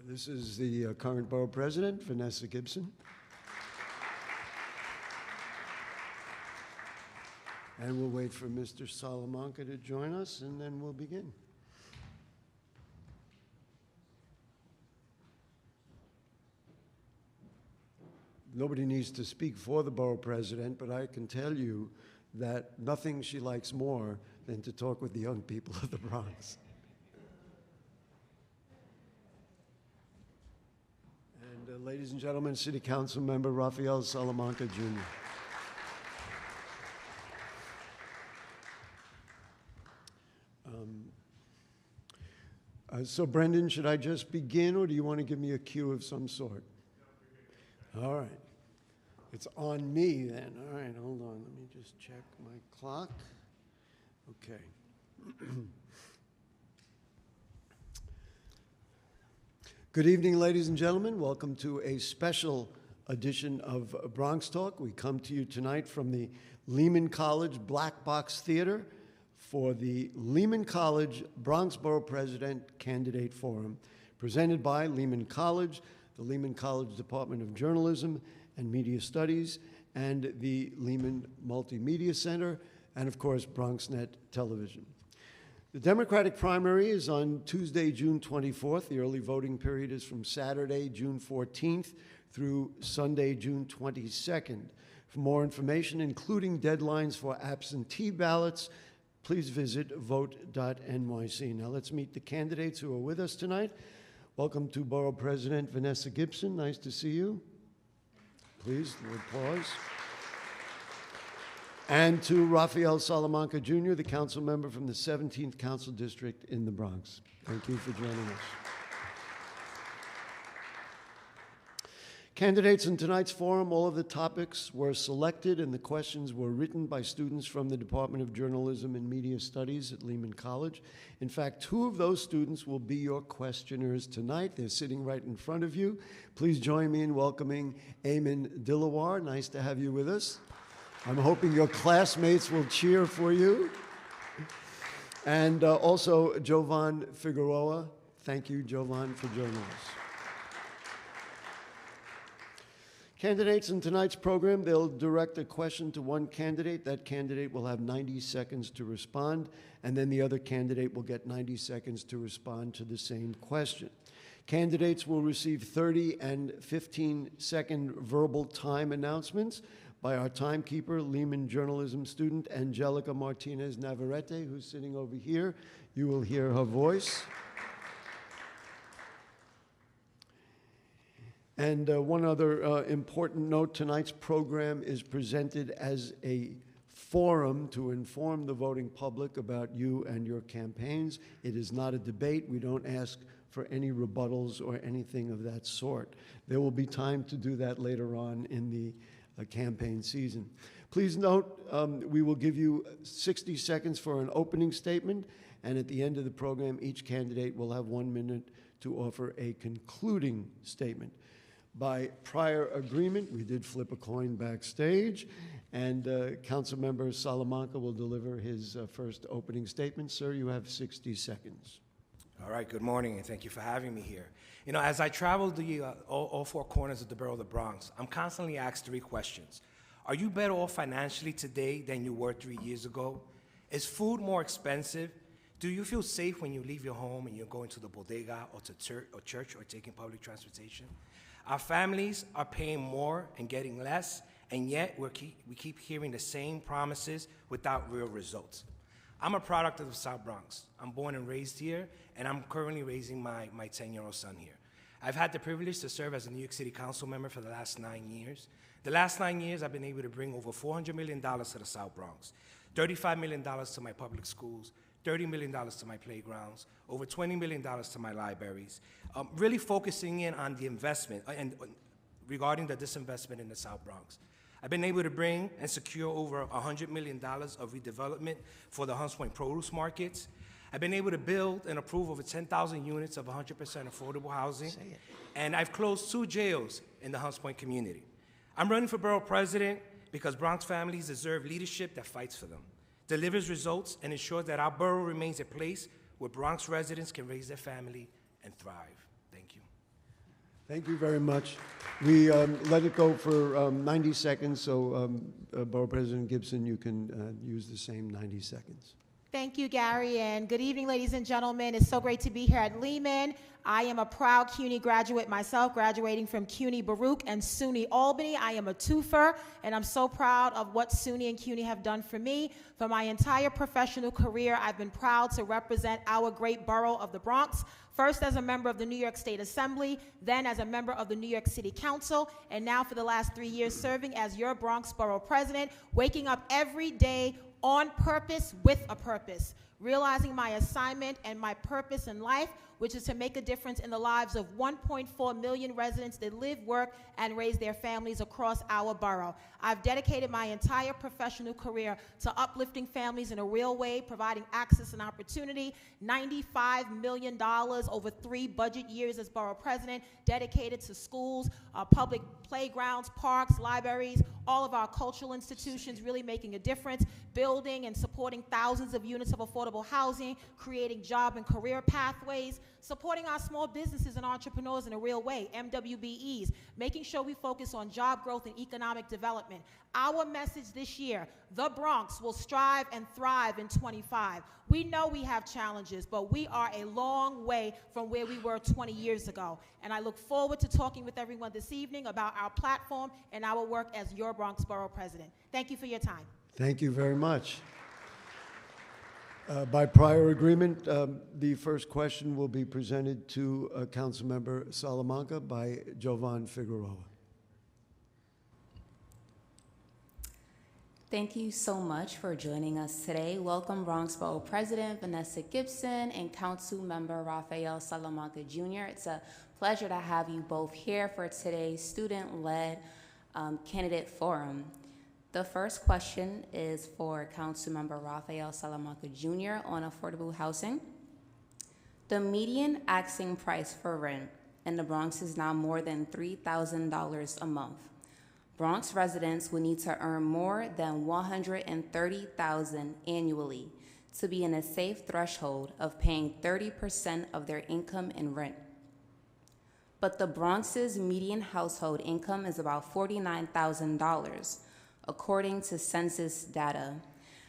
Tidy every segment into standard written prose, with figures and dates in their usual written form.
This is the current borough president, Vanessa Gibson. And we'll wait for Mr. Salamanca to join us, and then we'll begin. Nobody needs to speak for the borough president, but I can tell you that nothing she likes more than to talk with the young people of the Bronx. And ladies and gentlemen, City Council Member Rafael Salamanca, Jr. So Brendan, should I just begin, or do you want to give me a cue of some sort? All right. It's on me then. All right, hold on. Let me just check my clock. Okay. Good evening, ladies and gentlemen. Welcome to a special edition of Bronx Talk. We come to you tonight from the Lehman College Black Box Theater for the Lehman College Bronx Borough President Candidate Forum, presented by Lehman College, the Lehman College Department of Journalism and Media Studies, and the Lehman Multimedia Center, and of course, BronxNet Television. The Democratic primary is on Tuesday, June 24th. The early voting period is from Saturday, June 14th through Sunday, June 22nd. For more information, including deadlines for absentee ballots, please visit vote.nyc. Now let's meet the candidates who are with us tonight. Welcome to Borough President Vanessa Gibson. Nice to see you. Please, the applause. And to Rafael Salamanca, Jr., the council member from the 17th Council District in the Bronx. Thank you for joining us. Candidates in tonight's forum, all of the topics were selected and the questions were written by students from the Department of Journalism and Media Studies at Lehman College. In fact, 2 of those students will be your questioners tonight. They're sitting right in front of you. Please join me in welcoming Dilawar. Nice to have you with us. I'm hoping your classmates will cheer for you. And also Jovan Figueroa. Thank you, Jovan, for joining us. Candidates in tonight's program, they'll direct a question to one candidate. That candidate will have 90 seconds to respond, and then the other candidate will get 90 seconds to respond to the same question. Candidates will receive 30 and 15-second verbal time announcements by our timekeeper, Lehman journalism student Angelica Martinez Navarrete, who's sitting over here. You will hear her voice. And one other important note, tonight's program is presented as a forum to inform the voting public about you and your campaigns. It is not a debate. We don't ask for any rebuttals or anything of that sort. There will be time to do that later on in the campaign season. Please note, we will give you 60 seconds for an opening statement, and at the end of the program, each candidate will have 1 minute to offer a concluding statement. By prior agreement, we did flip a coin backstage, and Councilmember Salamanca will deliver his first opening statement. Sir, you have 60 seconds. All right, good morning, and thank you for having me here. You know, as I travel all 4 corners of the borough of the Bronx, I'm constantly asked 3 questions. Are you better off financially today than you were 3 years ago? Is food more expensive? Do you feel safe when you leave your home and you're going to the bodega or to church or taking public transportation? Our families are paying more and getting less, and yet we keep hearing the same promises without real results. I'm a product of the South Bronx. I'm born and raised here, and I'm currently raising my 10-year-old son here. I've had the privilege to serve as a New York City council member for the last 9 years. The last 9 years, I've been able to bring over $400 million to the South Bronx, $35 million to my public schools, $30 million to my playgrounds, over $20 million to my libraries, really focusing in on the investment and regarding the disinvestment in the South Bronx. I've been able to bring and secure over $100 million of redevelopment for the Hunts Point produce markets. I've been able to build and approve over 10,000 units of 100% affordable housing. And I've closed 2 jails in the Hunts Point community. I'm running for borough president because Bronx families deserve leadership that fights for them, delivers results, and ensures that our borough remains a place where Bronx residents can raise their family and thrive. Thank you. Thank you very much. We let it go for 90 seconds, so Borough President Gibson, you can use the same 90 seconds. Thank you, Gary, and good evening, ladies and gentlemen. It's so great to be here at Lehman. I am a proud CUNY graduate myself, graduating from CUNY Baruch and SUNY Albany. I am a twofer, and I'm so proud of what SUNY and CUNY have done for me. For my entire professional career, I've been proud to represent our great borough of the Bronx, first as a member of the New York State Assembly, then as a member of the New York City Council, and now for the last 3 years serving as your Bronx Borough President, waking up every day on purpose with a purpose, realizing my assignment and my purpose in life, which is to make a difference in the lives of 1.4 million residents that live, work, and raise their families across our borough. I've dedicated my entire professional career to uplifting families in a real way, providing access and opportunity, $95 million over 3 budget years as borough president, dedicated to schools, public playgrounds, parks, libraries, all of our cultural institutions, really making a difference, building and supporting thousands of units of affordable housing, creating job and career pathways, supporting our small businesses and entrepreneurs in a real way, MWBEs, making sure we focus on job growth and economic development. Our message this year, the Bronx will strive and thrive in 25. We know we have challenges, but we are a long way from where we were 20 years ago. And I look forward to talking with everyone this evening about our platform and our work as your Bronx Borough President. Thank you for your time. Thank you very much. By prior agreement, the first question will be presented to Councilmember Salamanca by Jovan Figueroa. Thank you so much for joining us today. Welcome Bronx Borough President Vanessa Gibson and Councilmember Rafael Salamanca Jr. It's a pleasure to have you both here for today's student-led candidate forum. The first question is for Councilmember Rafael Salamanca Jr. on affordable housing. The median asking price for rent in the Bronx is now more than $3,000 a month. Bronx residents will need to earn more than $130,000 annually to be in a safe threshold of paying 30% of their income in rent. But the Bronx's median household income is about $49,000, according to census data.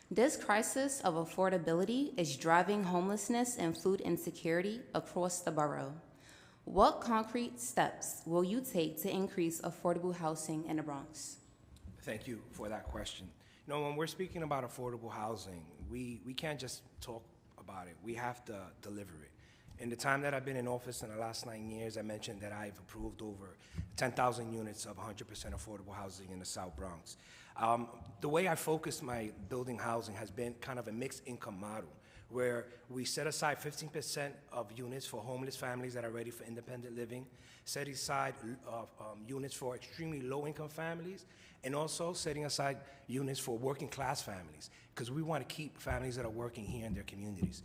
This crisis of affordability is driving homelessness and food insecurity across the borough. What concrete steps will you take to increase affordable housing in the Bronx? Thank you for that question. You know, when we're speaking about affordable housing, we can't just talk about it. We have to deliver it. In the time that I've been in office in the last 9 years, I mentioned that I've approved over 10,000 units of 100% affordable housing in the South Bronx. The way I focus my building housing has been kind of a mixed income model, where we set aside 15% of units for homeless families that are ready for independent living, set aside units for extremely low-income families, and also setting aside units for working-class families, because we want to keep families that are working here in their communities.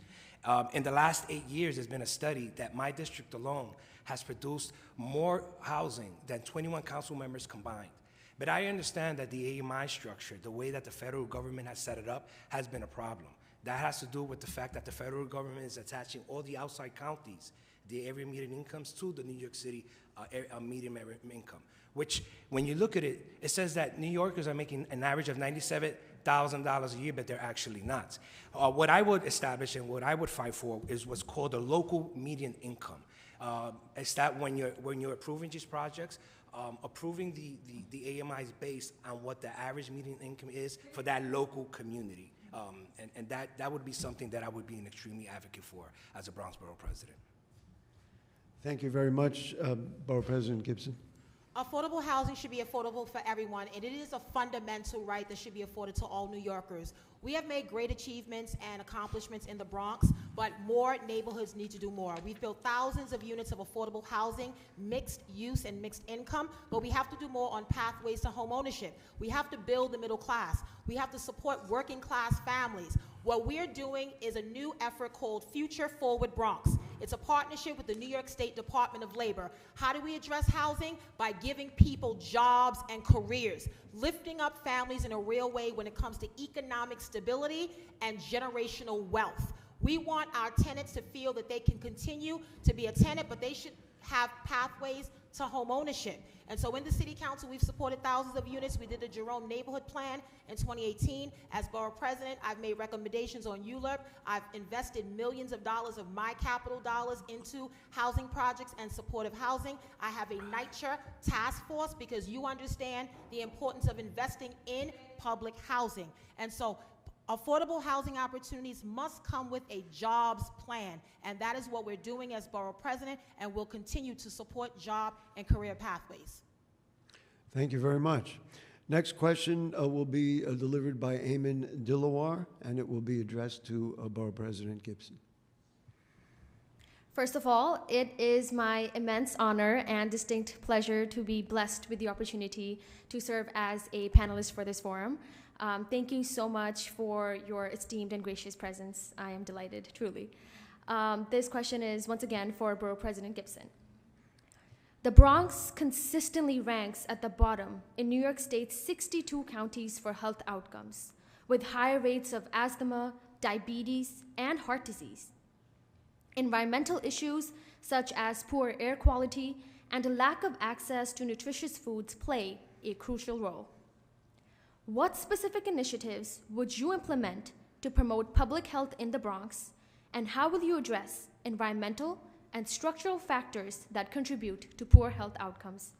In the last 8 years, there's been a study that my district alone has produced more housing than 21 council members combined. But I understand that the AMI structure, the way that the federal government has set it up, has been a problem. That has to do with the fact that the federal government is attaching all the outside counties, the area median incomes, to the New York City median income, which, when you look at it, it says that New Yorkers are making an average of $97,000 a year, but they're actually not. What I would establish and what I would fight for is what's called the local median income. It's that when you're approving these projects, approving the AMIs based on what the average median income is for that local community. And that would be something that I would be an extremely advocate for as a Bronx Borough President. Thank you very much, Borough President Gibson. Affordable housing should be affordable for everyone, and it is a fundamental right that should be afforded to all New Yorkers. We have made great achievements and accomplishments in the Bronx, but more neighborhoods need to do more. We've built thousands of units of affordable housing, mixed use and mixed income, but we have to do more on pathways to home ownership. We have to build the middle class. We have to support working class families. What we're doing is a new effort called Future Forward Bronx. It's a partnership with the New York State Department of Labor. How do we address housing? By giving people jobs and careers, lifting up families in a real way when it comes to economic stability and generational wealth. We want our tenants to feel that they can continue to be a tenant, but they should have pathways to home ownership. And so in the city council, we've supported thousands of units. We did the Jerome neighborhood plan in 2018. As borough president, I've made recommendations on ULURP. I've invested millions of dollars of my capital dollars into housing projects and supportive housing. I have a NYCHA task force because you understand the importance of investing in public housing. And so affordable housing opportunities must come with a jobs plan, and that is what we're doing as borough president, and we'll continue to support job and career pathways. Thank you very much. Next question will be delivered by Eamon Dilawar, and it will be addressed to Borough President Gibson. First of all, it is my immense honor and distinct pleasure to be blessed with the opportunity to serve as a panelist for this forum. Thank you so much for your esteemed and gracious presence. I am delighted, truly. This question is, once again, for Borough President Gibson. The Bronx consistently ranks at the bottom in New York State's 62 counties for health outcomes, with high rates of asthma, diabetes, and heart disease. Environmental issues such as poor air quality and a lack of access to nutritious foods play a crucial role. What specific initiatives would you implement to promote public health in the Bronx, and how will you address environmental and structural factors that contribute to poor health outcomes?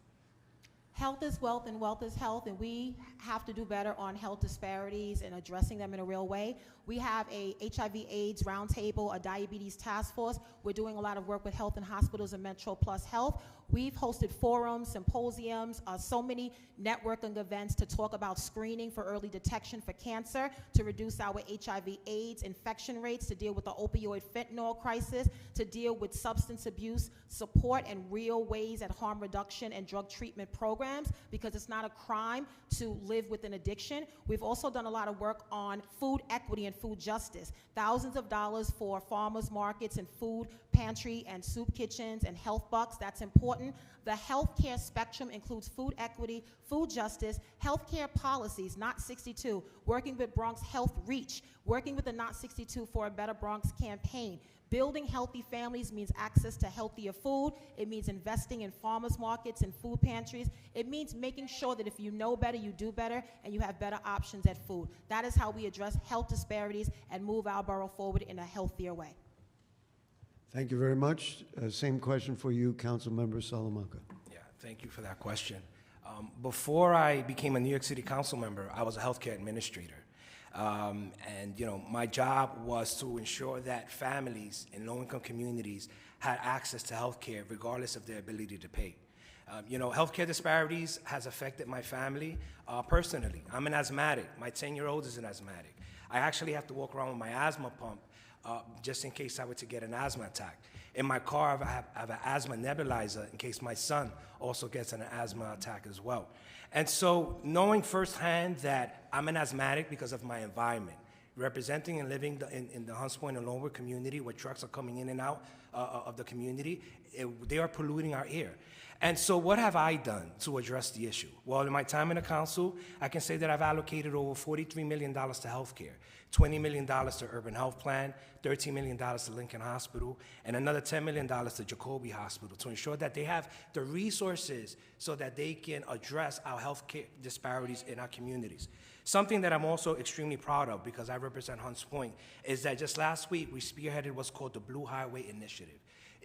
Health is wealth and wealth is health, and we have to do better on health disparities and addressing them in a real way. We have a HIV/AIDS roundtable, a diabetes task force. We're doing a lot of work with health in hospitals and Metro Plus Health. We've hosted forums, symposiums, so many networking events to talk about screening for early detection for cancer, to reduce our HIV/AIDS infection rates, to deal with the opioid fentanyl crisis, to deal with substance abuse support and real ways at harm reduction and drug treatment programs, because it's not a crime to live with an addiction. We've also done a lot of work on food equity and food justice. Thousands of dollars for farmers markets and food pantry and soup kitchens and health bucks. That's important. The healthcare spectrum includes food equity, food justice, healthcare policies, Not 62, working with Bronx Health Reach, working with the Not 62 for a Better Bronx campaign. Building healthy families means access to healthier food. It means investing in farmers markets and food pantries. It means making sure that if you know better, you do better, and you have better options at food. That is how we address health disparities and move our borough forward in a healthier way. Thank you very much. Same question for you, Councilmember Salamanca. Yeah, thank you for that question. Before I became a New York City council member, I was a healthcare administrator. And my job was to ensure that families in low-income communities had access to health care regardless of their ability to pay. Healthcare disparities has affected my family personally. I'm an asthmatic. My 10-year-old is an asthmatic. I actually have to walk around with my asthma pump just in case I were to get an asthma attack. In my car, I have an asthma nebulizer in case my son also gets an asthma attack as well. And so knowing firsthand that I'm an asthmatic because of my environment, representing and living in the Hunts Point and Lower community where trucks are coming in and out of the community, they are polluting our air. And so what have I done to address the issue? Well, in my time in the council, I can say that I've allocated over $43 million to healthcare, $20 million to Urban Health Plan, $13 million to Lincoln Hospital, and another $10 million to Jacoby Hospital to ensure that they have the resources so that they can address our healthcare disparities in our communities. Something that I'm also extremely proud of, because I represent Hunts Point, is that just last week we spearheaded what's called the Blue Highway Initiative.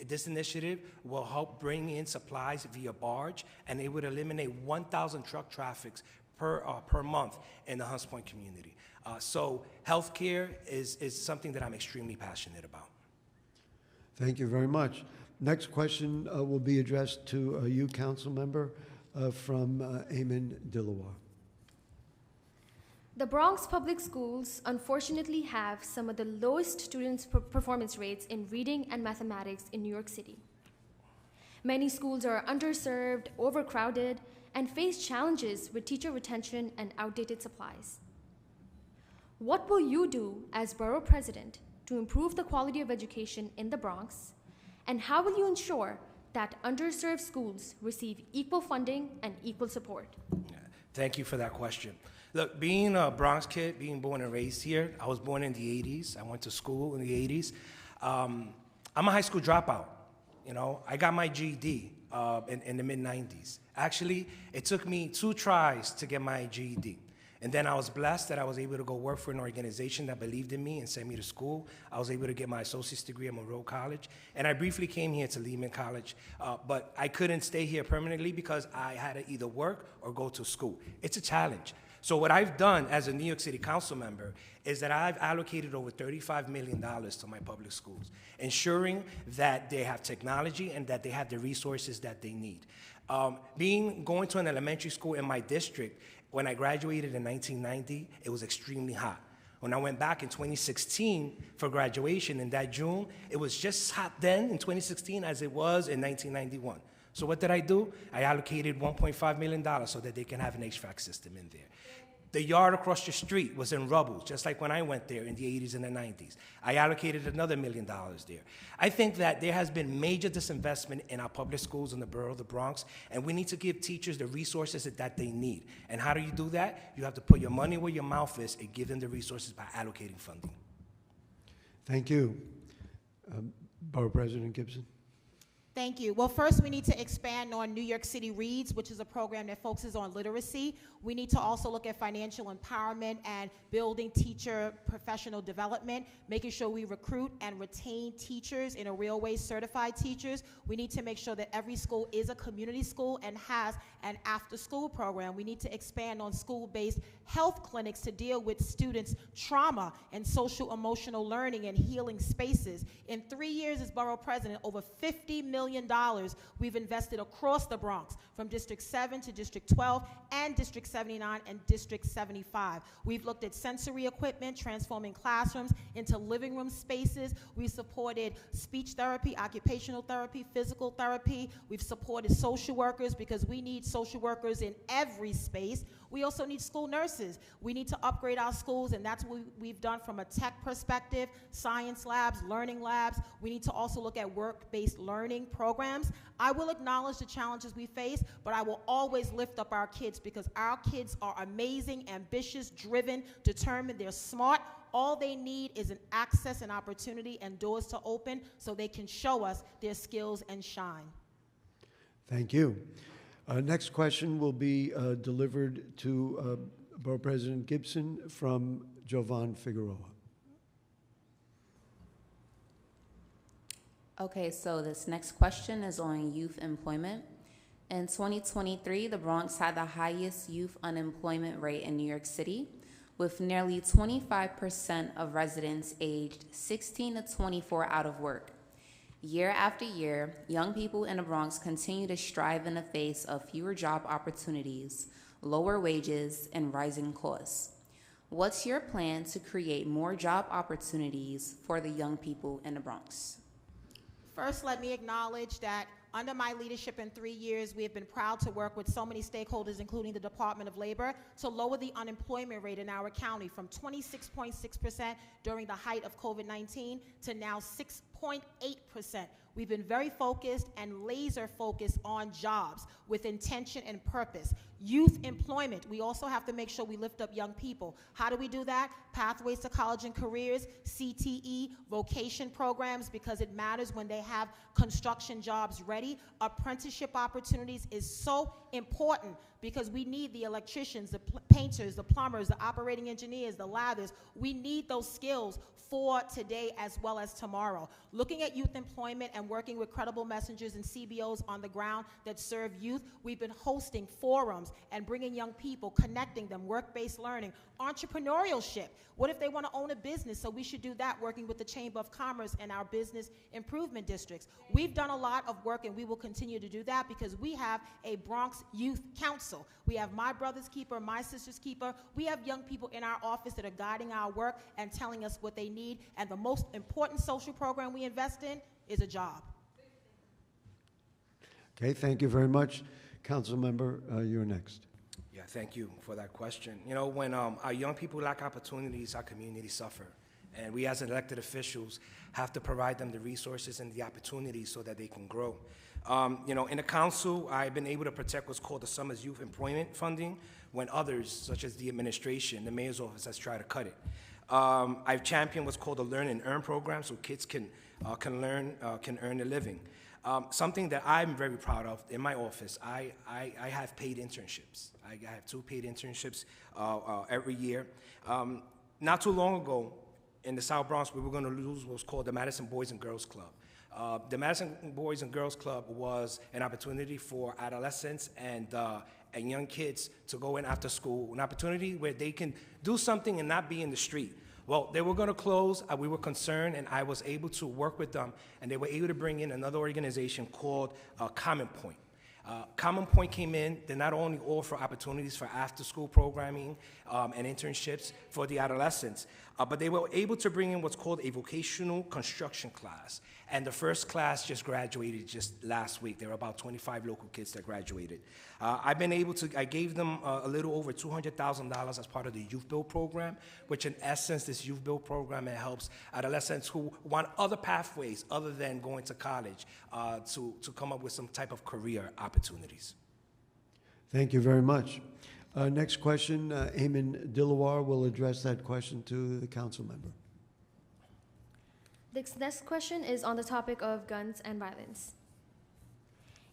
This initiative will help bring in supplies via barge, and it would eliminate 1,000 truck traffics per month in the Hunts Point community. So healthcare is something that I'm extremely passionate about. Thank you very much. Next question will be addressed to you, council member, from Eamon Dilawar. The Bronx Public Schools unfortunately have some of the lowest students' performance rates in reading and mathematics in New York City. Many schools are underserved, overcrowded, and face challenges with teacher retention and outdated supplies. What will you do as borough president to improve the quality of education in the Bronx, and how will you ensure that underserved schools receive equal funding and equal support? Yeah, thank you for that question. Look, being a Bronx kid, being born and raised here, I was born in the 80s. I went to school in the 80s. I'm a high school dropout. I got my GED in the mid-90s. Actually, it took me 2 tries to get my GED. And then I was blessed that I was able to go work for an organization that believed in me and sent me to school. I was able to get my associate's degree at Monroe College. And I briefly came here to Lehman College, but I couldn't stay here permanently because I had to either work or go to school. It's a challenge. So what I've done as a New York City council member is that I've allocated over $35 million to my public schools, ensuring that they have technology and that they have the resources that they need. Going to an elementary school in my district, when I graduated in 1990, it was extremely hot. When I went back in 2016 for graduation in that June, it was just hot then in 2016 as it was in 1991. So what did I do? I allocated $1.5 million so that they can have an HVAC system in there. The yard across the street was in rubble, just like when I went there in the 80s and the 90s. I allocated another $1 million there. I think that there has been major disinvestment in our public schools in the borough of the Bronx, and we need to give teachers the resources that they need. And how do you do that? You have to put your money where your mouth is and give them the resources by allocating funding. Thank you. Borough President Gibson. Thank you. Well, first we need to expand on New York City Reads, which is a program that focuses on literacy. We need to also look at financial empowerment and building teacher professional development, making sure we recruit and retain teachers in a real way, certified teachers. We need to make sure that every school is a community school and has an after-school program. We need to expand on school-based health clinics to deal with students' trauma and social emotional learning and healing spaces. In 3 years as borough president, over $50 million we've invested across the Bronx, from District 7 to District 12 and District 79 and District 75. We've looked at sensory equipment, transforming classrooms into living room spaces. We've supported speech therapy, occupational therapy, physical therapy. We've supported social workers because we need social workers in every space. We also need school nurses. We need to upgrade our schools, and that's what we've done from a tech perspective, science labs, learning labs. We need to also look at work-based learning programs. I will acknowledge the challenges we face, but I will always lift up our kids because our kids are amazing, ambitious, driven, determined, they're smart. All they need is an access and opportunity and doors to open so they can show us their skills and shine. Thank you. Next question will be delivered to Borough President Gibson from Jovan, Figueroa. Okay, so this next question is on youth employment. In 2023, the Bronx had the highest youth unemployment rate in New York City, with nearly 25% of residents aged 16 to 24 out of work. Year after year, young people in the Bronx continue to strive in the face of fewer job opportunities, lower wages, and rising costs. What's your plan to create more job opportunities for the young people in the Bronx? First, let me acknowledge that under my leadership in 3 years, we have been proud to work with so many stakeholders, including the Department of Labor, to lower the unemployment rate in our county from 26.6% during the height of COVID-19 to now 6.8%. We've been very focused and laser focused on jobs with intention and purpose. Youth employment, we also have to make sure we lift up young people. How do we do that? Pathways to college and careers, CTE, vocation programs, because it matters when they have construction jobs ready. Apprenticeship opportunities is so important because we need the electricians, the painters, the plumbers, the operating engineers, the lathers. We need those skills for today as well as tomorrow. Looking at youth employment and working with credible messengers and CBOs on the ground that serve youth, we've been hosting forums and bringing young people, connecting them, work-based learning, entrepreneurship. What if they want to own a business? So we should do that working with the Chamber of Commerce and our business improvement districts. We've done a lot of work and we will continue to do that because we have a Bronx Youth Council. We have My Brother's Keeper, My Sister's Keeper. We have young people in our office that are guiding our work and telling us what they need. And the most important social program we invest in is a job. Okay, thank you very much. Councilmember, you're next. Yeah, thank you for that question. You know, when our young people lack opportunities, our communities suffer. And we as elected officials have to provide them the resources and the opportunities so that they can grow. You know, in the council, I've been able to protect what's called the Summer's Youth Employment Funding when others, such as the administration, the mayor's office, has tried to cut it. I've championed what's called the Learn and Earn program so kids can earn a living. Something that I'm very proud of in my office, I have paid internships. I have 2 paid internships every year. Not too long ago, in the South Bronx, we were going to lose what was called the Madison Boys and Girls Club. The Madison Boys and Girls Club was an opportunity for adolescents and young kids to go in after school, an opportunity where they can do something and not be in the street. Well, they were going to close. We were concerned, and I was able to work with them, and they were able to bring in another organization called Common Point. Common Point came in. They not only offer opportunities for after-school programming and internships for the adolescents, but they were able to bring in what's called a vocational construction class. And the first class just graduated just last week. There were about 25 local kids that graduated. I gave them a little over $200,000 as part of the Youth Build program, which in essence, this Youth Build program, it helps adolescents who want other pathways other than going to college to come up with some type of career opportunities. Thank you very much. Next question, Eamon Dilawar will address that question to the council member. This next question is on the topic of guns and violence.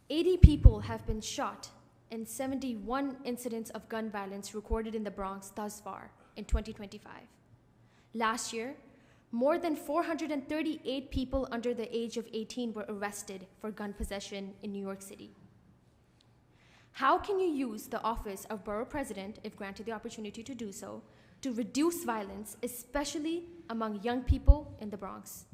80 people have been shot and 71 incidents of gun violence recorded in the Bronx thus far in 2025. Last year, more than 438 people under the age of 18 were arrested for gun possession in New York City. How can you use the office of Borough President, if granted the opportunity to do so, to reduce violence, especially among young people in the Bronx?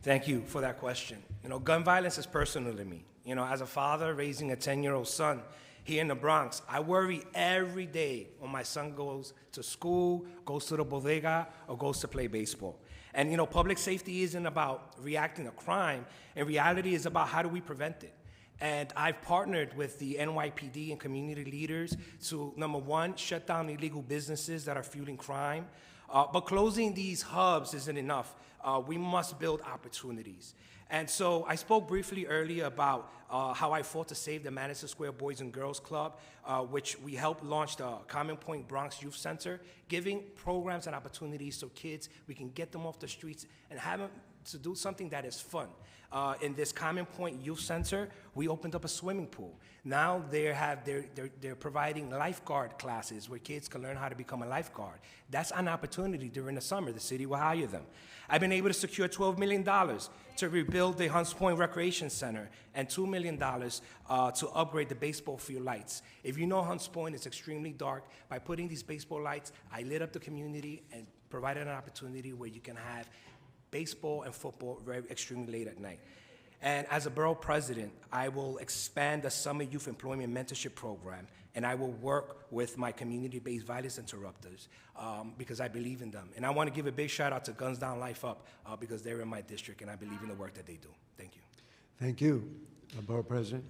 Thank you for that question. Gun violence is personal to me. As a father raising a 10-year-old son here in the Bronx, I worry every day when my son goes to school, goes to the bodega, or goes to play baseball. And public safety isn't about reacting to crime. In reality, it's about how do we prevent it. And I've partnered with the NYPD and community leaders to, number one, shut down illegal businesses that are fueling crime. But closing these hubs isn't enough. We must build opportunities. And so I spoke briefly earlier about how I fought to save the Madison Square Boys and Girls Club, which we helped launch the Common Point Bronx Youth Center, giving programs and opportunities so kids, we can get them off the streets and have them to do something that is fun. In this Common Point Youth Center, we opened up a swimming pool. Now they're providing lifeguard classes where kids can learn how to become a lifeguard. That's an opportunity during the summer. The city will hire them. I've been able to secure $12 million to rebuild the Hunts Point Recreation Center and $2 million to upgrade the baseball field lights. If you know Hunts Point, it's extremely dark. By putting these baseball lights, I lit up the community and provided an opportunity where you can have baseball and football very extremely late at night. And as a borough president, I will expand the Summer Youth Employment Mentorship Program, and I will work with my community-based violence interrupters because I believe in them. And I want to give a big shout out to Guns Down, Life Up because they're in my district, and I believe in the work that they do. Thank you. Thank you. Borough President.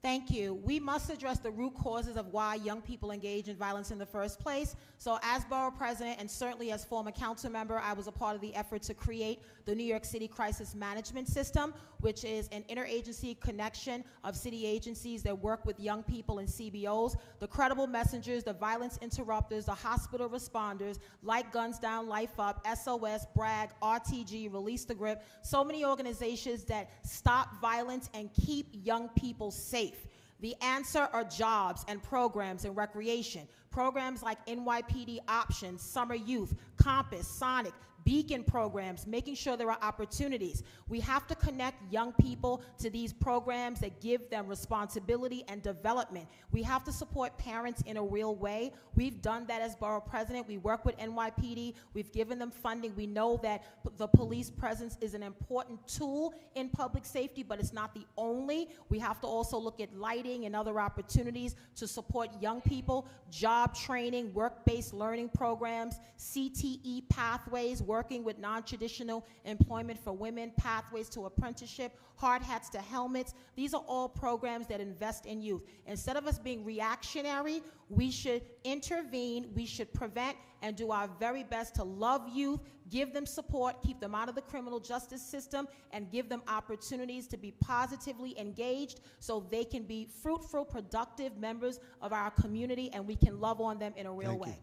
Thank you. We must address the root causes of why young people engage in violence in the first place. So as Borough President and certainly as former council member, I was a part of the effort to create the New York City Crisis Management System, which is an interagency connection of city agencies that work with young people and CBOs, the credible messengers, the violence interrupters, the hospital responders, like Guns Down, Life Up, SOS, BRAG, RTG, Release the Grip, so many organizations that stop violence and keep young people safe. The answer are jobs and programs and recreation. Programs like NYPD Options, Summer Youth, Compass, Sonic, Beacon programs, making sure there are opportunities. We have to connect young people to these programs that give them responsibility and development. We have to support parents in a real way. We've done that as Borough President. We work with NYPD. We've given them funding. We know that the police presence is an important tool in public safety, but it's not the only. We have to also look at lighting and other opportunities to support young people, job training, work-based learning programs, CTE pathways, working with non-traditional employment for women, pathways to apprenticeship, hard hats to helmets. These are all programs that invest in youth. Instead of us being reactionary, we should intervene, we should prevent, and do our very best to love youth, give them support, keep them out of the criminal justice system, and give them opportunities to be positively engaged so they can be fruitful, productive members of our community, and we can love on them in a real way.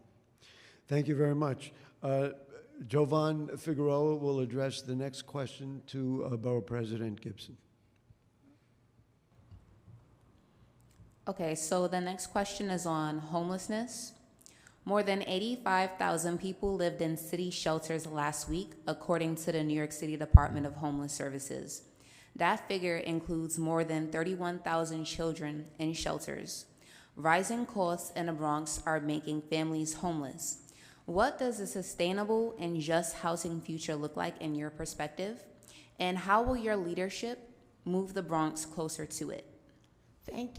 Thank you very much. Jovan Figueroa will address the next question to Borough President Gibson. Okay, so the next question is on homelessness. More than 85,000 people lived in city shelters last week, according to the New York City Department of Homeless Services. That figure includes more than 31,000 children in shelters. Rising costs in the Bronx are making families homeless. What does a sustainable and just housing future look like in your perspective? And how will your leadership move the Bronx closer to it?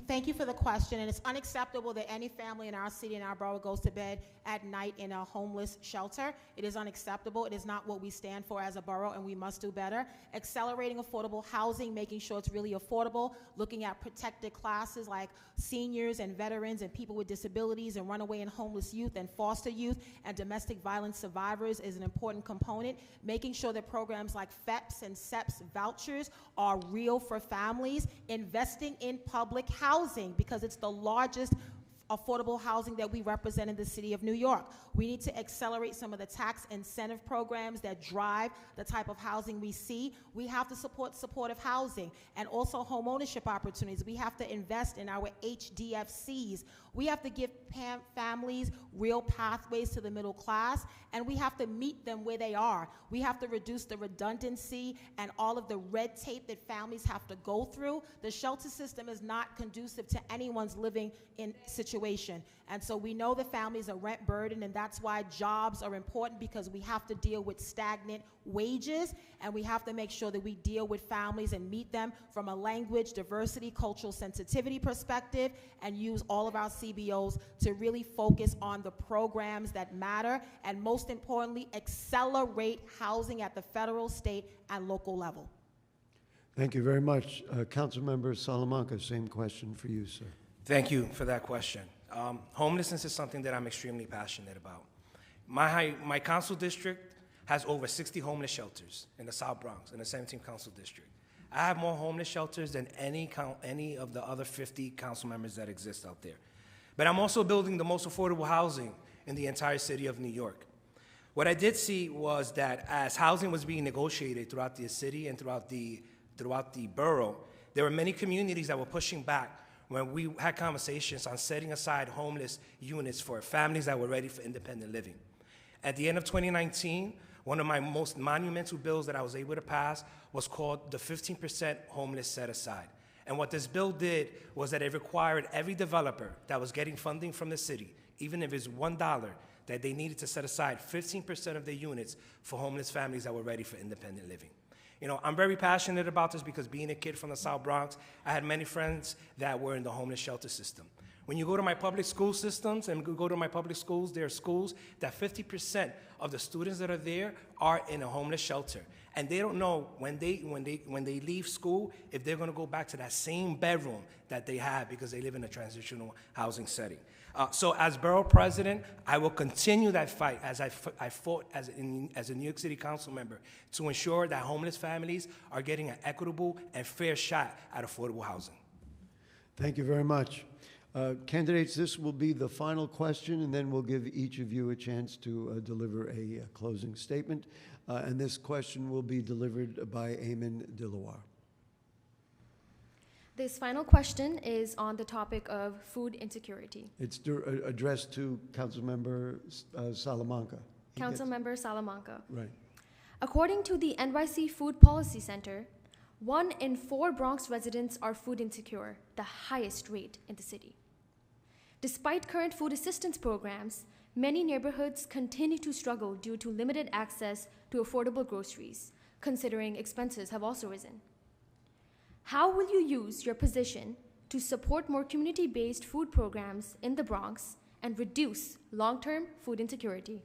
Thank you for the question, and it's unacceptable that any family in our city and our borough goes to bed at night in a homeless shelter. It is unacceptable. It is not what we stand for as a borough, and we must do better. Accelerating affordable housing, making sure it's really affordable, looking at protected classes like seniors and veterans and people with disabilities and runaway and homeless youth and foster youth and domestic violence survivors is an important component. Making sure that programs like FEPS and SEPS vouchers are real for families. Investing in public housing, because it's the largest affordable housing that we represent in the city of New York. We need to accelerate some of the tax incentive programs that drive the type of housing we see. We have to support supportive housing and also home ownership opportunities. We have to invest in our HDFCs. We have to give families real pathways to the middle class, and we have to meet them where they are. We have to reduce the redundancy and all of the red tape that families have to go through. The shelter system is not conducive to anyone's living in situation. And so we know the families are rent burdened, and that's why jobs are important, because we have to deal with stagnant wages, and we have to make sure that we deal with families and meet them from a language, diversity, cultural sensitivity perspective, and use all of our CBOs to really focus on the programs that matter, and most importantly, accelerate housing at the federal, state, and local level. Thank you very much. Councilmember Salamanca, same question for you, sir. Thank you for that question. Homelessness is something that I'm extremely passionate about. My council district has over 60 homeless shelters in the South Bronx, in the 17th council district. I have more homeless shelters than any of the other 50 council members that exist out there. But I'm also building the most affordable housing in the entire city of New York. What I did see was that as housing was being negotiated throughout the city and throughout the borough, there were many communities that were pushing back when we had conversations on setting aside homeless units for families that were ready for independent living. At the end of 2019, one of my most monumental bills that I was able to pass was called the 15% homeless set aside. And what this bill did was that it required every developer that was getting funding from the city, even if it's $1, that they needed to set aside 15% of their units for homeless families that were ready for independent living. You know, I'm very passionate about this because being a kid from the South Bronx, I had many friends that were in the homeless shelter system. When you go to my public school systems and go to my public schools, there are schools that 50% of the students that are there are in a homeless shelter. And they don't know when they leave school if they're gonna go back to that same bedroom that they had because they live in a transitional housing setting. So as borough president, I will continue that fight as I fought as a New York City council member to ensure that homeless families are getting an equitable and fair shot at affordable housing. Thank you very much. Candidates, this will be the final question, and then we'll give each of you a chance to deliver a closing statement. And this question will be delivered by Dilawar. This final question is on the topic of food insecurity. It's addressed to Councilmember Salamanca. Councilmember Salamanca. Right. According to the NYC Food Policy Center, 1 in 4 Bronx residents are food insecure, the highest rate in the city. Despite current food assistance programs, many neighborhoods continue to struggle due to limited access to affordable groceries, considering expenses have also risen. How will you use your position to support more community-based food programs in the Bronx and reduce long-term food insecurity?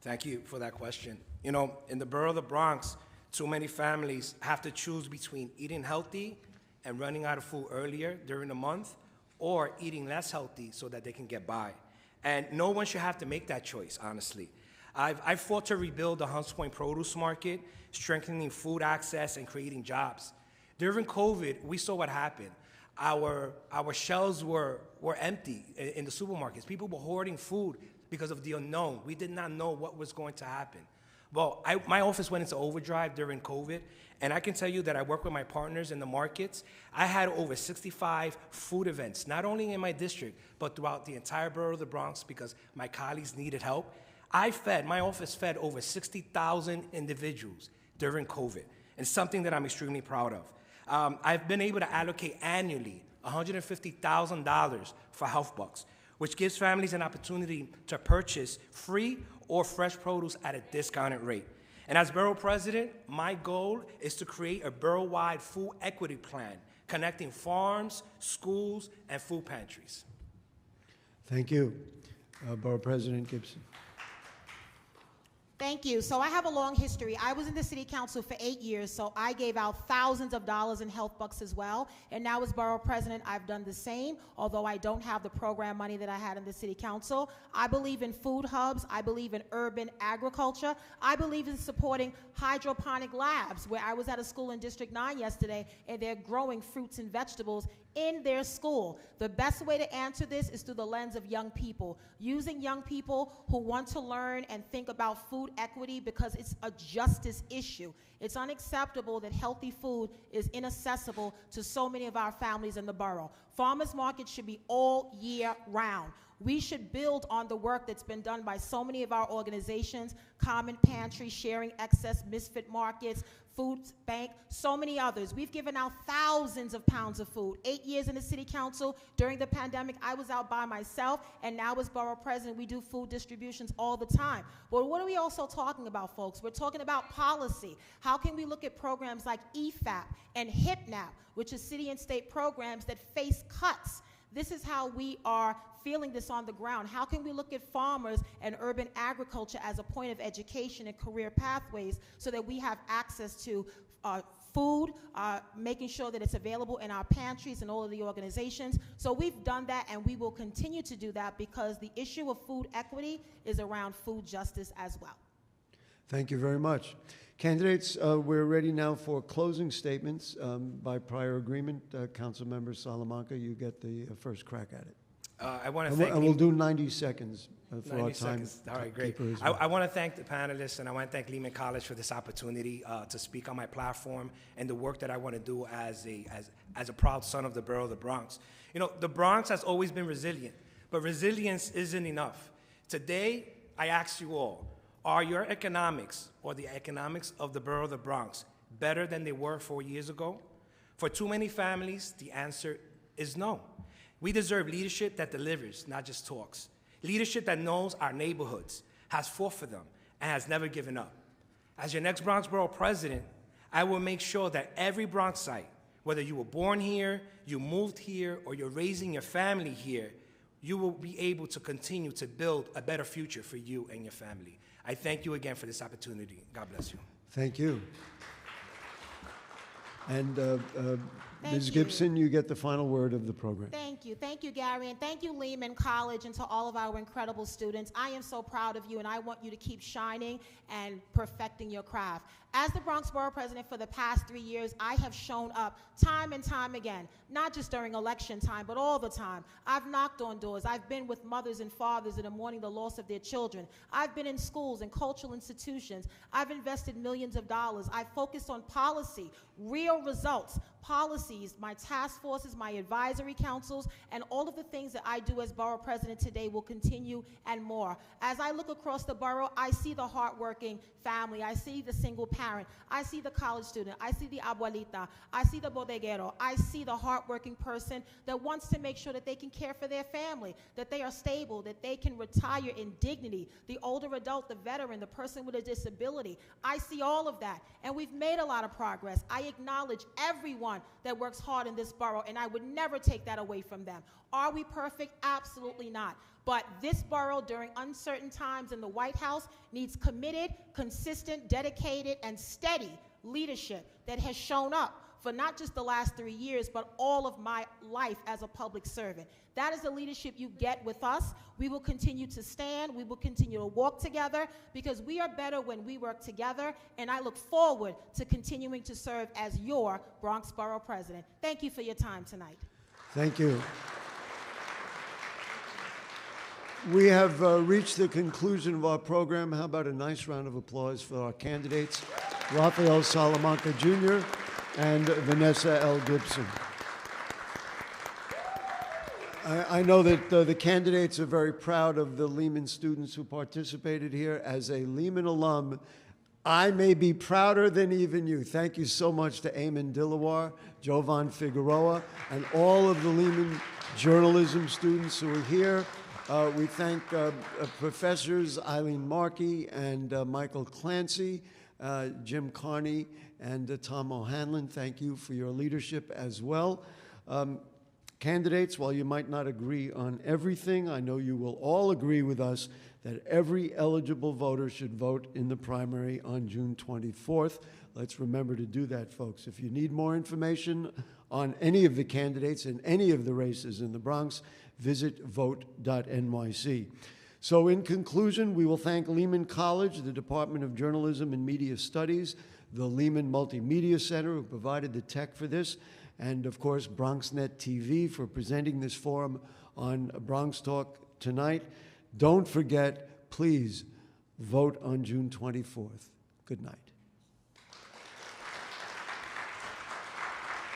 Thank you for that question. You know, in the borough of the Bronx, too many families have to choose between eating healthy and running out of food earlier during the month, or eating less healthy so that they can get by. And no one should have to make that choice, honestly. I've fought to rebuild the Hunts Point produce market, strengthening food access and creating jobs. During COVID, we saw what happened. Our shelves were empty in the supermarkets. People were hoarding food because of the unknown. We did not know what was going to happen. Well, my office went into overdrive during COVID, and I can tell you that I work with my partners in the markets. I had over 65 food events, not only in my district, but throughout the entire borough of the Bronx because my colleagues needed help. My office fed over 60,000 individuals during COVID, and something that I'm extremely proud of. I've been able to allocate annually $150,000 for health bucks, which gives families an opportunity to purchase free or fresh produce at a discounted rate. And as borough president, my goal is to create a borough-wide food equity plan connecting farms, schools, and food pantries. Thank you. Borough President Gibson. Thank you. So I have a long history. I was in the city council for 8 years, so I gave out thousands of dollars in health bucks as well. And now as borough president, I've done the same, although I don't have the program money that I had in the city council. I believe in food hubs. I believe in urban agriculture. I believe in supporting hydroponic labs, where I was at a school in District 9 yesterday, and they're growing fruits and vegetables in their school. The best way to answer this is through the lens of young people, using young people who want to learn and think about food equity because it's a justice issue. It's unacceptable that healthy food is inaccessible to so many of our families in the borough. Farmers markets should be all year round. We should build on the work that's been done by so many of our organizations, Common Pantry, Sharing Excess, Misfit Markets, Food Bank, so many others. We've given out thousands of pounds of food. 8 years in the city council. During the pandemic, I was out by myself, and now as borough president, we do food distributions all the time. But what are we also talking about, folks? We're talking about policy. How can we look at programs like EFAP and HIPNAP, which are city and state programs that face cuts? This is how we are feeling this on the ground. How can we look at farmers and urban agriculture as a point of education and career pathways so that we have access to food, making sure that it's available in our pantries and all of the organizations? So we've done that, and we will continue to do that because the issue of food equity is around food justice as well. Thank you very much. Candidates, we're ready now for closing statements. By prior agreement, Councilmember Salamanca, you get the first crack at it. I want to thank and we'll do 90 seconds for 90 our time. seconds. All right, great. Well. I want to thank the panelists, and I want to thank Lehman College for this opportunity to speak on my platform and the work that I want to do as a proud son of the borough of the Bronx. You know, the Bronx has always been resilient, but resilience isn't enough. Today, I ask you all, are your economics or the economics of the borough of the Bronx better than they were 4 years ago? For too many families, the answer is no. We deserve leadership that delivers, not just talks. Leadership that knows our neighborhoods, has fought for them, and has never given up. As your next Bronx Borough President, I will make sure that every Bronxite, whether you were born here, you moved here, or you're raising your family here, you will be able to continue to build a better future for you and your family. I thank you again for this opportunity. God bless you. Thank you. And Ms. you. Gibson, you get the final word of the program. Thank you. Thank you, Gary, and thank you, Lehman College, and to all of our incredible students. I am so proud of you, and I want you to keep shining and perfecting your craft. As the Bronx Borough President for the past 3 years, I have shown up time and time again, not just during election time, but all the time. I've knocked on doors. I've been with mothers and fathers that are mourning the loss of their children. I've been in schools and cultural institutions. I've invested millions of dollars. I've focused on policy, real results, policies, my task forces, my advisory councils, and all of the things that I do as Borough President today will continue and more. As I look across the borough, I see the hardworking family. I see the single parent. I see the college student. I see the abuelita. I see the bodeguero. I see the hardworking person that wants to make sure that they can care for their family, that they are stable, that they can retire in dignity, the older adult, the veteran, the person with a disability. I see all of that, and we've made a lot of progress. I acknowledge everyone that works hard in this borough, and I would never take that away from them. Are we perfect? Absolutely not. But this borough, during uncertain times in the White House, needs committed, consistent, dedicated, and steady leadership that has shown up for not just the last 3 years, but all of my life as a public servant. That is the leadership you get with us. We will continue to stand. We will continue to walk together because we are better when we work together, and I look forward to continuing to serve as your Bronx Borough President. Thank you for your time tonight. Thank you. We have reached the conclusion of our program. How about a nice round of applause for our candidates, Rafael Salamanca Jr. and Vanessa L. Gibson. I know that the candidates are very proud of the Lehman students who participated here. As a Lehman alum, I may be prouder than even you. Thank you so much to Eamon Dilawar, Jovan Figueroa, and all of the Lehman journalism students who are here. We thank Professors Eileen Markey and Michael Clancy, Jim Carney, and Tom O'Hanlon. Thank you for your leadership as well. Candidates, while you might not agree on everything, I know you will all agree with us that every eligible voter should vote in the primary on June 24th. Let's remember to do that, folks. If you need more information on any of the candidates in any of the races in the Bronx, visit vote.nyc. So in conclusion, we will thank Lehman College, the Department of Journalism and Media Studies, the Lehman Multimedia Center, who provided the tech for this, and of course, BronxNet TV for presenting this forum on Bronx Talk tonight. Don't forget, please vote on June 24th. Good night.